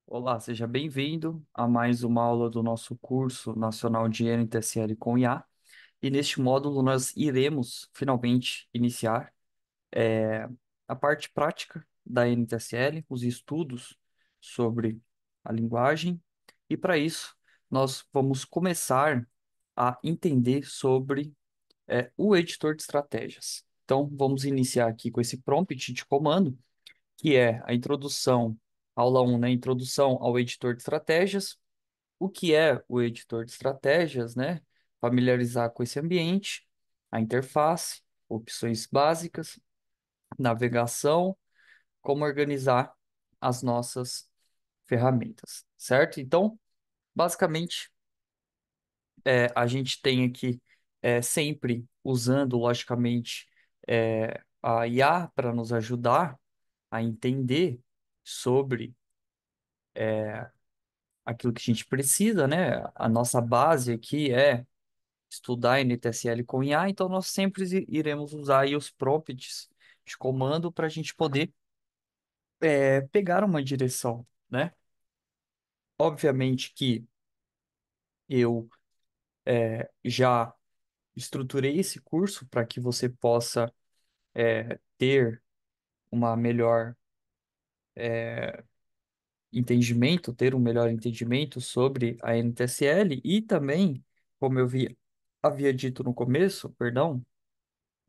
Olá, seja bem-vindo a mais uma aula do nosso curso nacional de NTSL com IA. E neste módulo nós iremos finalmente iniciar eh, a parte prática da NTSL, os estudos sobre a linguagem. E para isso nós vamos começar a entender sobre o editor de estratégias. Então vamos iniciar aqui com esse prompt de comando que é a introdução, aula 1, né? Introdução ao editor de estratégias. O que é o editor de estratégias, né? Familiarizar com esse ambiente, a interface, opções básicas, navegação, como organizar as nossas ferramentas, certo? Então, basicamente, a gente tem aqui sempre usando, logicamente, a IA para nos ajudar a entender sobre aquilo que a gente precisa, né? A nossa base aqui é estudar NTSL com IA, então nós sempre iremos usar aí os prompts de comando para a gente poder pegar uma direção, né? Obviamente que eu já estruturei esse curso para que você possa ter uma melhor entendimento, ter um melhor entendimento sobre a NTSL e também, como havia dito no começo, perdão,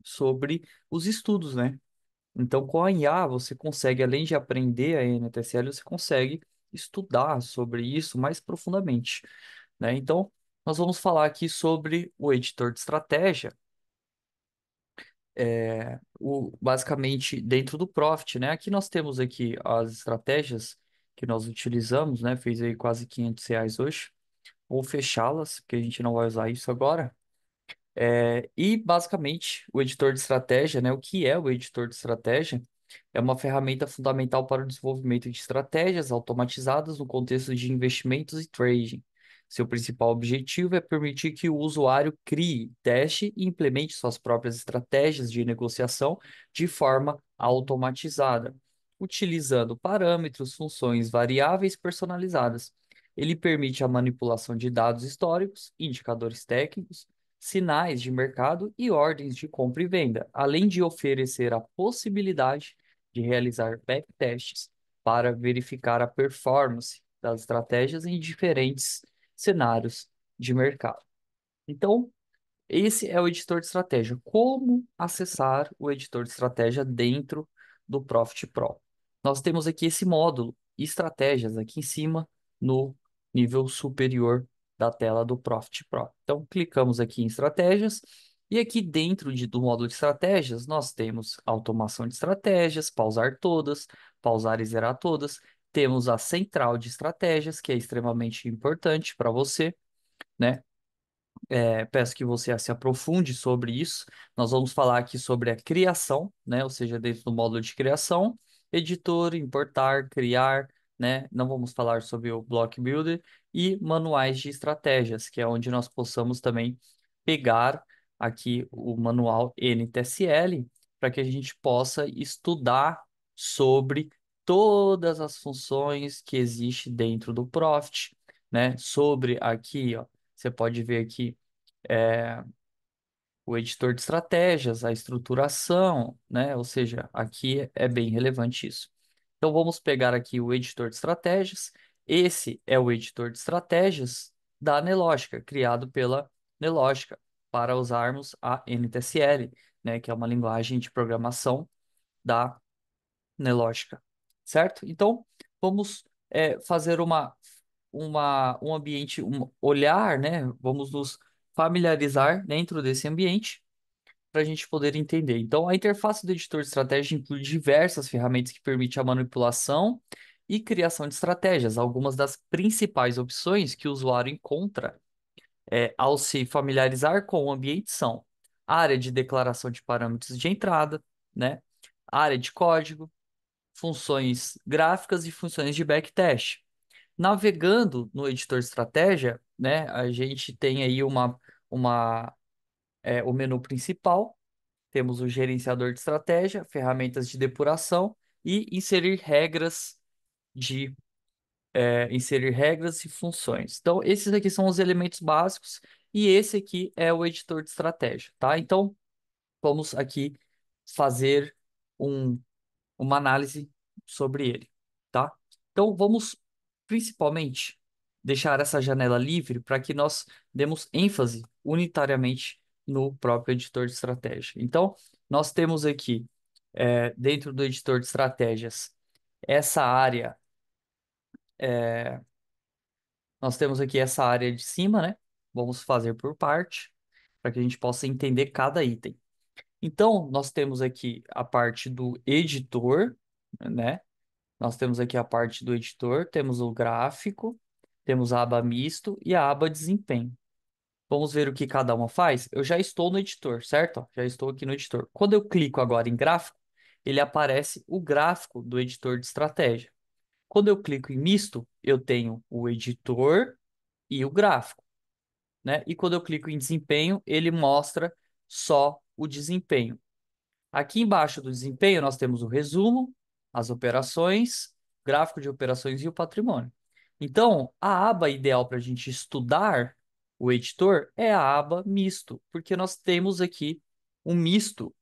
sobre os estudos, né? Então, com a IA, você consegue, além de aprender a NTSL, você consegue estudar sobre isso mais profundamente, né? Então, nós vamos falar aqui sobre o editor de estratégia, basicamente dentro do Profit, né? Aqui nós temos aqui as estratégias que nós utilizamos, né? Fez aí quase R$ 500 hoje. Vou fechá-las, porque a gente não vai usar isso agora. E basicamente o editor de estratégia, né? O que é o editor de estratégia? É uma ferramenta fundamental para o desenvolvimento de estratégias automatizadas no contexto de investimentos e trading. Seu principal objetivo é permitir que o usuário crie, teste e implemente suas próprias estratégias de negociação de forma automatizada, utilizando parâmetros, funções variáveis personalizadas. Ele permite a manipulação de dados históricos, indicadores técnicos, sinais de mercado e ordens de compra e venda, além de oferecer a possibilidade de realizar backtests para verificar a performance das estratégias em diferentes cenários de mercado. Então, esse é o editor de estratégia. Como acessar o editor de estratégia dentro do Profit Pro? Nós temos aqui esse módulo, estratégias, aqui em cima, no nível superior da tela do Profit Pro. Então, clicamos aqui em estratégias. E aqui dentro do módulo de estratégias, nós temos automação de estratégias, pausar todas, pausar e zerar todas. Temos a central de estratégias, que é extremamente importante para você, né? Peço que você se aprofunde sobre isso. Nós vamos falar aqui sobre a criação, né? Ou seja, dentro do módulo de criação, editor, importar, criar, né? Não vamos falar sobre o Block Builder e manuais de estratégias, que é onde nós possamos também pegar aqui o manual NTSL para que a gente possa estudar sobre todas as funções que existem dentro do Profit, né? Sobre aqui, ó. Você pode ver aqui o editor de estratégias, a estruturação, né? Ou seja, aqui é bem relevante isso. Então vamos pegar aqui o editor de estratégias. Esse é o editor de estratégias da Nelogica, criado pela Nelogica, para usarmos a NTSL, né? Que é uma linguagem de programação da Nelogica, certo? Então vamos fazer um ambiente, um olhar, né? Vamos nos familiarizar dentro desse ambiente para a gente poder entender. Então, a interface do editor de estratégia inclui diversas ferramentas que permitem a manipulação e criação de estratégias. Algumas das principais opções que o usuário encontra ao se familiarizar com o ambiente são a área de declaração de parâmetros de entrada, né? Área de código, funções gráficas e funções de backtest. Navegando no editor de estratégia, né, a gente tem aí o menu principal, temos o gerenciador de estratégia, ferramentas de depuração e inserir regras de inserir regras e funções. Então, esses aqui são os elementos básicos e esse aqui é o editor de estratégia, tá? Então, vamos aqui fazer um, uma análise sobre ele, tá? Então, vamos principalmente deixar essa janela livre para que nós demos ênfase unitariamente no próprio editor de estratégia. Então, nós temos aqui, dentro do editor de estratégias, essa área, é, nós temos aqui essa área de cima, né? Vamos fazer por parte, para que a gente possa entender cada item. Então, nós temos aqui a parte do editor, né? Nós temos aqui a parte do editor, temos o gráfico, temos a aba misto e a aba desempenho. Vamos ver o que cada uma faz? Eu já estou no editor, certo? Ó, já estou aqui no editor. Quando eu clico agora em gráfico, ele aparece o gráfico do editor de estratégia. Quando eu clico em misto, eu tenho o editor e o gráfico, né? E quando eu clico em desempenho, ele mostra só o desempenho. Aqui embaixo do desempenho, nós temos o resumo, as operações, gráfico de operações e o patrimônio. Então, a aba ideal para a gente estudar o editor é a aba misto, porque nós temos aqui um misto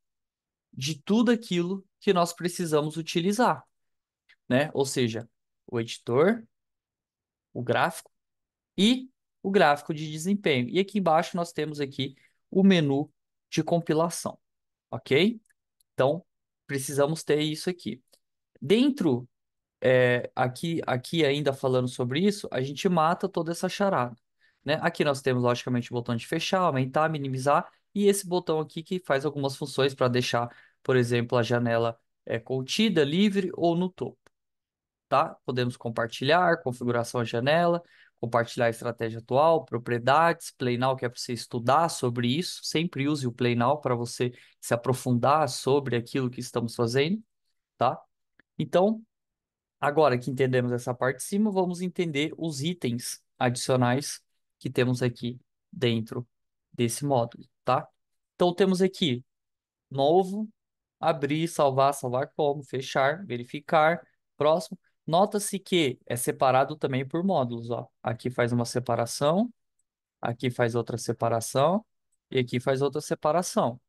de tudo aquilo que nós precisamos utilizar, né? Ou seja, o editor, o gráfico e o gráfico de desempenho. E aqui embaixo nós temos aqui o menu de compilação, ok? Então, precisamos ter isso aqui. Dentro, aqui ainda falando sobre isso, a gente mata toda essa charada, né? Aqui nós temos, logicamente, o botão de fechar, aumentar, minimizar, e esse botão aqui que faz algumas funções para deixar, por exemplo, a janela contida, livre ou no topo, tá? Podemos compartilhar, configuração de janela, compartilhar a estratégia atual, propriedades, Play-Now, que é para você estudar sobre isso. Sempre use o Play-Now para você se aprofundar sobre aquilo que estamos fazendo, tá? Então, agora que entendemos essa parte de cima, vamos entender os itens adicionais que temos aqui dentro desse módulo, tá? Então, temos aqui novo, abrir, salvar, salvar como, fechar, verificar, próximo. Nota-se que é separado também por módulos, ó. Aqui faz uma separação, aqui faz outra separação e aqui faz outra separação,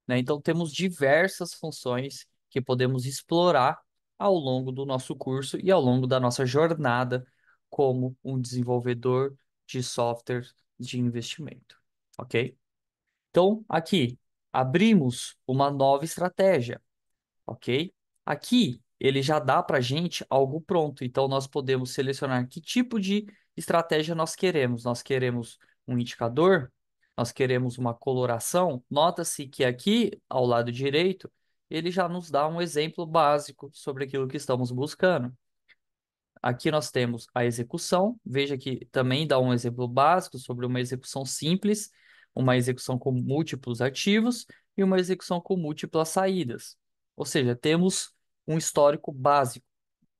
né? Então temos diversas funções que podemos explorar ao longo do nosso curso e ao longo da nossa jornada como um desenvolvedor de software de investimento, ok? Então, aqui, abrimos uma nova estratégia, ok? Aqui, ele já dá para a gente algo pronto. Então, nós podemos selecionar que tipo de estratégia nós queremos. Nós queremos um indicador, nós queremos uma coloração. Nota-se que aqui, ao lado direito, ele já nos dá um exemplo básico sobre aquilo que estamos buscando. Aqui nós temos a execução. Veja que também dá um exemplo básico sobre uma execução simples, uma execução com múltiplos ativos e uma execução com múltiplas saídas. Ou seja, temos um histórico básico,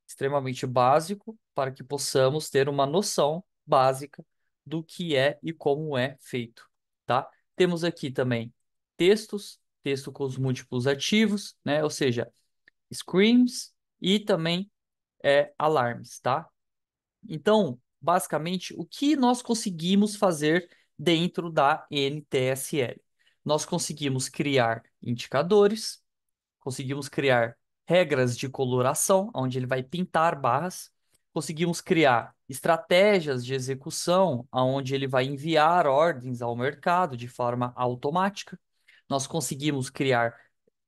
extremamente básico, para que possamos ter uma noção básica do que é e como é feito, tá? Temos aqui também textos, texto com os múltiplos ativos, né? Ou seja, screens e também alarmes, tá? Então, basicamente, o que nós conseguimos fazer dentro da NTSL? Nós conseguimos criar indicadores, conseguimos criar regras de coloração, onde ele vai pintar barras, conseguimos criar estratégias de execução, onde ele vai enviar ordens ao mercado de forma automática. Nós conseguimos criar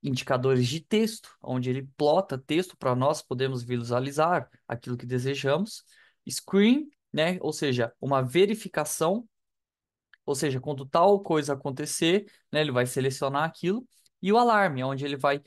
indicadores de texto, onde ele plota texto para nós podermos visualizar aquilo que desejamos. Screen, né? Ou seja, uma verificação, ou seja, quando tal coisa acontecer, né, ele vai selecionar aquilo. E o alarme, onde ele vai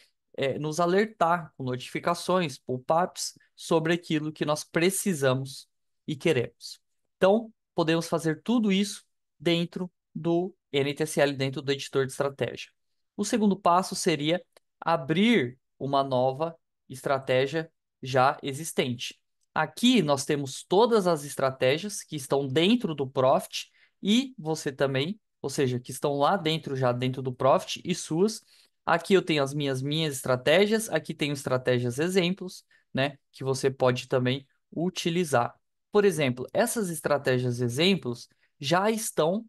nos alertar com notificações, pop-ups, sobre aquilo que nós precisamos e queremos. Então, podemos fazer tudo isso dentro do NTSL, dentro do editor de estratégia. O segundo passo seria abrir uma nova estratégia já existente. Aqui nós temos todas as estratégias que estão dentro do Profit e você também, ou seja, que estão lá dentro, já dentro do Profit e suas. Aqui eu tenho as minhas estratégias, aqui tenho estratégias exemplos, né, que você pode também utilizar. Por exemplo, essas estratégias exemplos já estão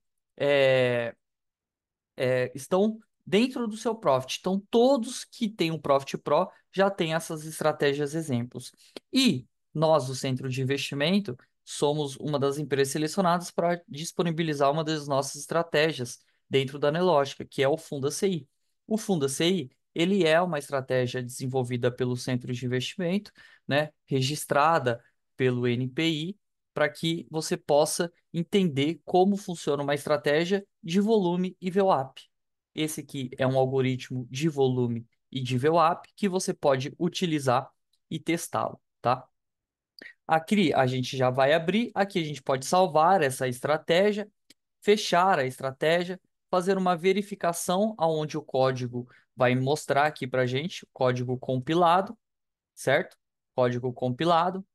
dentro do seu Profit. Então, todos que têm o Profit Pro já têm essas estratégias exemplos. E nós, do Centro de Investimento, somos uma das empresas selecionadas para disponibilizar uma das nossas estratégias dentro da Nelogica, que é o Funda CI. O Funda CI, ele é uma estratégia desenvolvida pelo Centro de Investimento, né, registrada pelo NPI, para que você possa entender como funciona uma estratégia de volume e VWAP. Esse aqui é um algoritmo de volume e de VWAP que você pode utilizar e testá-lo, tá? Aqui a gente já vai abrir, aqui a gente pode salvar essa estratégia, fechar a estratégia, fazer uma verificação aonde o código vai mostrar aqui para a gente, o código compilado, certo? Código compilado,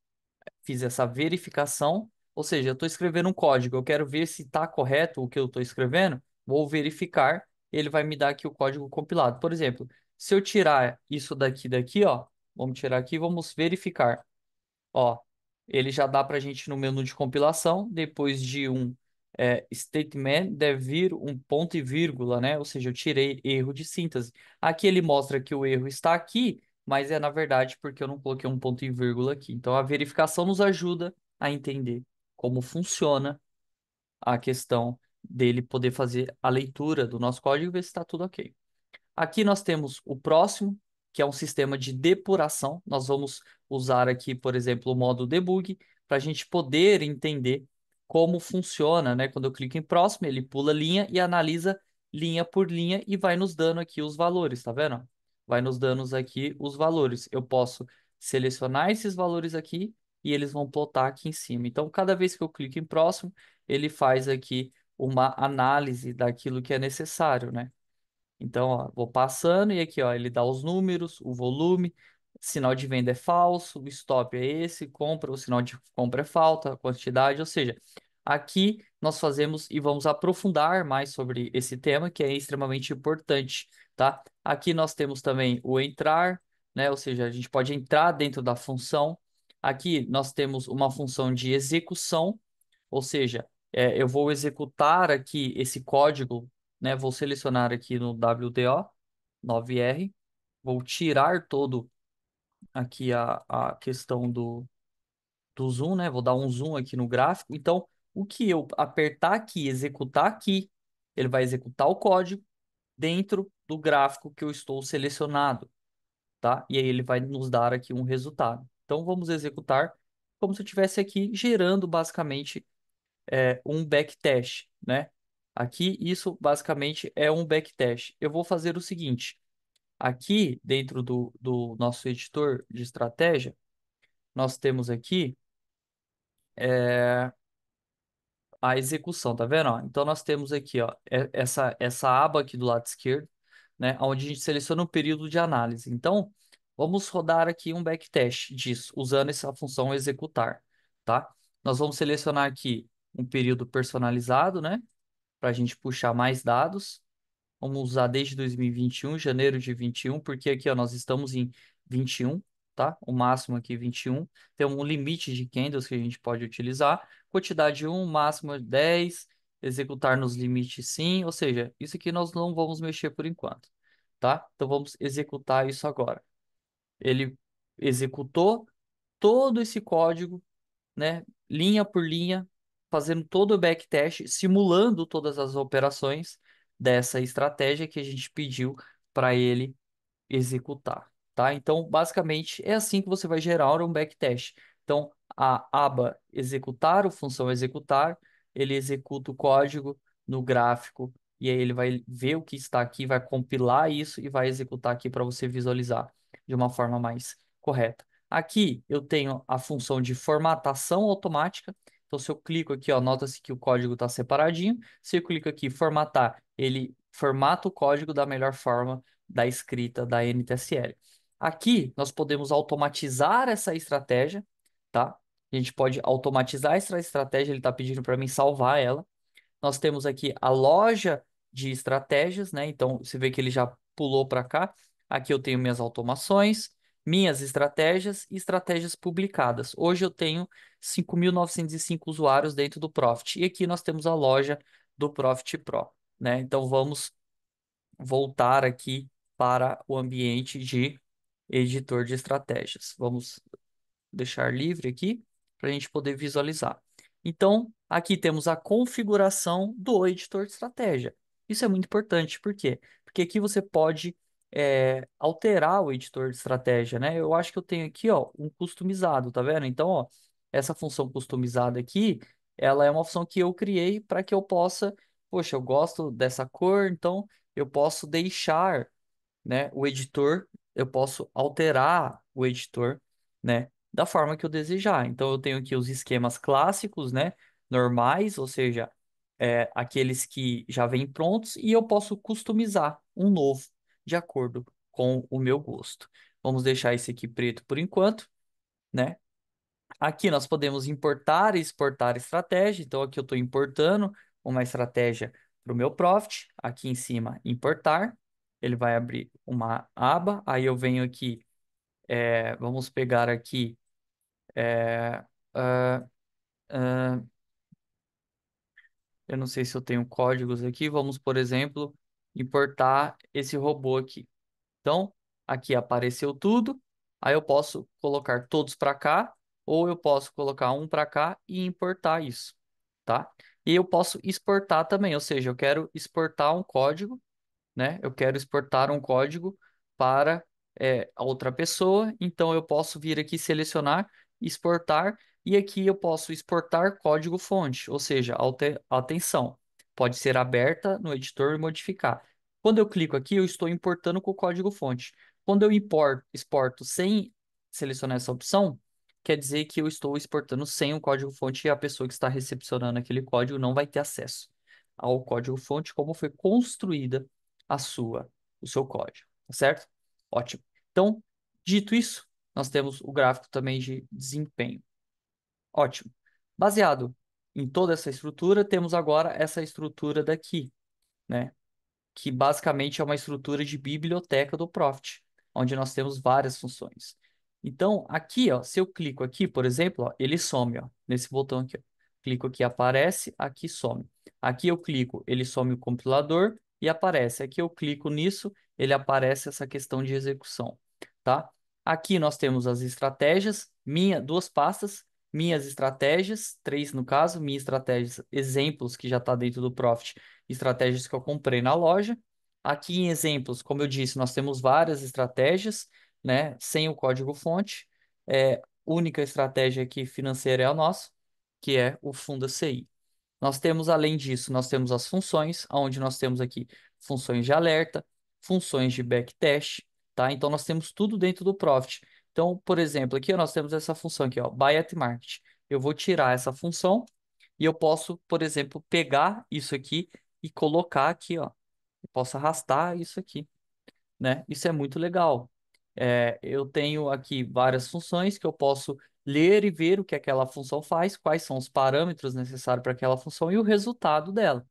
fiz essa verificação, ou seja, eu estou escrevendo um código, eu quero ver se está correto o que eu estou escrevendo, vou verificar, ele vai me dar aqui o código compilado. Por exemplo, se eu tirar isso daqui, ó, vamos tirar aqui, vamos verificar. Ó, ele já dá para a gente no menu de compilação, depois de um statement, deve vir um ponto e vírgula, né? Ou seja, eu tirei erro de síntese. Aqui ele mostra que o erro está aqui, mas é na verdade porque eu não coloquei um ponto e vírgula aqui. Então a verificação nos ajuda a entender como funciona a questão dele poder fazer a leitura do nosso código e ver se está tudo ok. Aqui nós temos o próximo, que é um sistema de depuração. Nós vamos usar aqui, por exemplo, o modo debug, para a gente poder entender como funciona, né? Quando eu clico em próximo, ele pula linha e analisa linha por linha e vai nos dando aqui os valores, tá vendo? Vai nos dando aqui os valores. Eu posso selecionar esses valores aqui e eles vão plotar aqui em cima. Então, cada vez que eu clico em próximo, ele faz aqui uma análise daquilo que é necessário, né? Então, ó, vou passando e aqui, ó, ele dá os números, o volume, sinal de venda é falso, o stop é esse, compra, o sinal de compra é falta, a quantidade, ou seja, aqui nós fazemos e vamos aprofundar mais sobre esse tema que é extremamente importante, tá? Aqui nós temos também o entrar, né? Ou seja, a gente pode entrar dentro da função. Aqui nós temos uma função de execução, ou seja, eu vou executar aqui esse código, né? Vou selecionar aqui no WDO 9R, vou tirar todo aqui a questão do zoom, né? Vou dar um zoom aqui no gráfico. Então, o que eu apertar aqui, executar aqui, ele vai executar o código dentro do gráfico que eu estou selecionado, tá? E aí ele vai nos dar aqui um resultado. Então, vamos executar como se eu estivesse aqui gerando basicamente um backtest, né? Aqui, isso basicamente é um backtest. Eu vou fazer o seguinte: aqui dentro do nosso editor de estratégia, nós temos aqui é, a execução, tá vendo? Ó? Então, nós temos aqui ó, essa aba aqui do lado esquerdo, né? Onde a gente seleciona o período de análise. Então, vamos rodar aqui um backtest disso, usando essa função executar, tá? Nós vamos selecionar aqui um período personalizado, né? Para a gente puxar mais dados. Vamos usar desde 2021, janeiro de 21, porque aqui ó, nós estamos em 21, tá? O máximo aqui 21. Tem um limite de candles que a gente pode utilizar. Quantidade 1, máximo 10. Executar nos limites sim. Ou seja, isso aqui nós não vamos mexer por enquanto, tá? Então vamos executar isso agora. Ele executou todo esse código, né, linha por linha, fazendo todo o backtest, simulando todas as operações dessa estratégia que a gente pediu para ele executar, tá? Então, basicamente, é assim que você vai gerar um backtest. Então, a aba executar, o função executar, ele executa o código no gráfico e aí ele vai ver o que está aqui, vai compilar isso e vai executar aqui para você visualizar de uma forma mais correta. Aqui eu tenho a função de formatação automática. Então, se eu clico aqui, ó, nota-se que o código está separadinho. Se eu clico aqui, formatar, ele formata o código da melhor forma da escrita da NTSL. Aqui nós podemos automatizar essa estratégia, tá? A gente pode automatizar essa estratégia, ele está pedindo para mim salvar ela. Nós temos aqui a loja de estratégias, né? Então você vê que ele já pulou para cá. Aqui eu tenho minhas automações, minhas estratégias e estratégias publicadas. Hoje eu tenho 5.905 usuários dentro do Profit. E aqui nós temos a loja do Profit Pro, né? Então vamos voltar aqui para o ambiente de editor de estratégias. Vamos deixar livre aqui para a gente poder visualizar. Então, aqui temos a configuração do editor de estratégia. Isso é muito importante, por quê? Porque aqui você pode alterar o editor de estratégia, né? Eu acho que eu tenho aqui, ó, um customizado, tá vendo? Então, ó, essa função customizada aqui, ela é uma função que eu criei para que eu possa, poxa, eu gosto dessa cor, então eu posso deixar, né, o editor, eu posso alterar o editor, né, da forma que eu desejar. Então, eu tenho aqui os esquemas clássicos, né, normais, ou seja, aqueles que já vêm prontos, e eu posso customizar um novo, de acordo com o meu gosto. Vamos deixar esse aqui preto por enquanto, né? Aqui nós podemos importar e exportar estratégia. Então, aqui eu estou importando uma estratégia para o meu Profit. Aqui em cima, importar. Ele vai abrir uma aba. Aí eu venho aqui, vamos pegar aqui, é, ah, ah, eu não sei se eu tenho códigos aqui. Vamos, por exemplo, importar esse robô aqui. Então, aqui apareceu tudo. Aí eu posso colocar todos para cá, ou eu posso colocar um para cá e importar isso, tá? E eu posso exportar também, ou seja, eu quero exportar um código, né? Eu quero exportar um código para a outra pessoa, então eu posso vir aqui selecionar, exportar, e aqui eu posso exportar código-fonte, ou seja, atenção, pode ser aberta no editor e modificar. Quando eu clico aqui, eu estou importando com o código-fonte. Quando eu exporto sem selecionar essa opção, quer dizer que eu estou exportando sem o código-fonte e a pessoa que está recepcionando aquele código não vai ter acesso ao código-fonte, como foi construída a sua, o seu código, tá certo? Ótimo. Então, dito isso, nós temos o gráfico também de desempenho. Ótimo. Baseado em toda essa estrutura, temos agora essa estrutura daqui, né? Que basicamente é uma estrutura de biblioteca do Profit, onde nós temos várias funções. Então, aqui, ó, se eu clico aqui, por exemplo, ó, ele some, ó, nesse botão aqui, ó. Clico aqui, aparece, aqui some. Aqui eu clico, ele some o compilador e aparece. Aqui eu clico nisso, ele aparece essa questão de execução, tá? Aqui nós temos as estratégias, duas pastas, minhas estratégias, três no caso, minhas estratégias, exemplos que já está dentro do Profit, estratégias que eu comprei na loja. Aqui em exemplos, como eu disse, nós temos várias estratégias, né, sem o código-fonte. Única estratégia aqui financeira é a nossa, que é o Funda CI. Nós temos, além disso, nós temos as funções, onde nós temos aqui funções de alerta, funções de backtest, tá? Então, nós temos tudo dentro do Profit. Então, por exemplo, aqui nós temos essa função aqui, ó, Buy at Market. Eu vou tirar essa função e eu posso, por exemplo, pegar isso aqui e colocar aqui, ó. Eu posso arrastar isso aqui, né? Isso é muito legal. Eu tenho aqui várias funções que eu posso ler e ver o que aquela função faz, quais são os parâmetros necessários para aquela função e o resultado dela,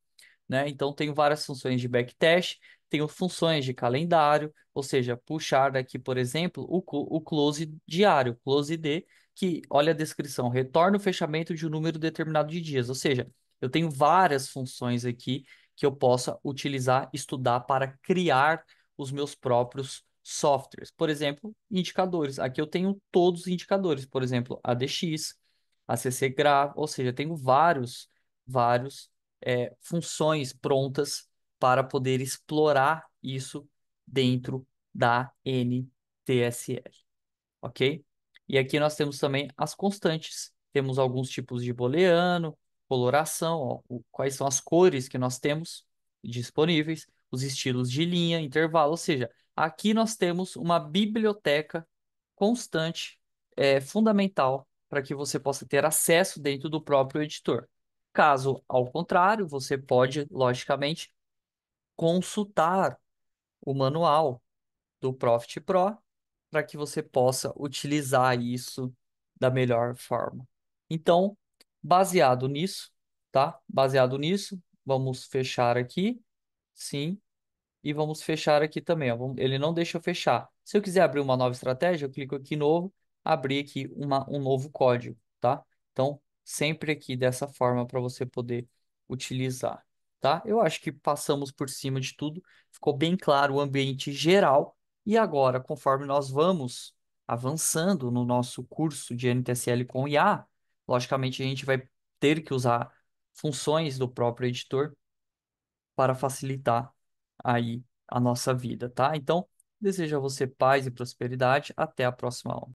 né? Então, tenho várias funções de backtest, tenho funções de calendário, ou seja, puxar daqui, por exemplo, o close diário, close D, que, olha a descrição, retorna o fechamento de um número determinado de dias, ou seja, eu tenho várias funções aqui que eu possa utilizar, estudar para criar os meus próprios softwares. Por exemplo, indicadores. Aqui eu tenho todos os indicadores, por exemplo, ADX, ACC Graph, ou seja, tenho vários funções prontas para poder explorar isso dentro da NTSL, ok? E aqui nós temos também as constantes. Temos alguns tipos de booleano, coloração, ó, quais são as cores que nós temos disponíveis, os estilos de linha, intervalo, ou seja, aqui nós temos uma biblioteca constante, fundamental para que você possa ter acesso dentro do próprio editor. Caso ao contrário, você pode, logicamente, consultar o manual do Profit Pro para que você possa utilizar isso da melhor forma. Então, baseado nisso, tá? Baseado nisso, vamos fechar aqui, sim, e vamos fechar aqui também, ó. Ele não deixa eu fechar. Se eu quiser abrir uma nova estratégia, eu clico aqui em novo, abrir aqui um novo código, tá? Então, sempre aqui dessa forma para você poder utilizar, tá? Eu acho que passamos por cima de tudo, ficou bem claro o ambiente geral. E agora, conforme nós vamos avançando no nosso curso de NTSL com IA, logicamente a gente vai ter que usar funções do próprio editor para facilitar aí a nossa vida, tá? Então, desejo a você paz e prosperidade. Até a próxima aula.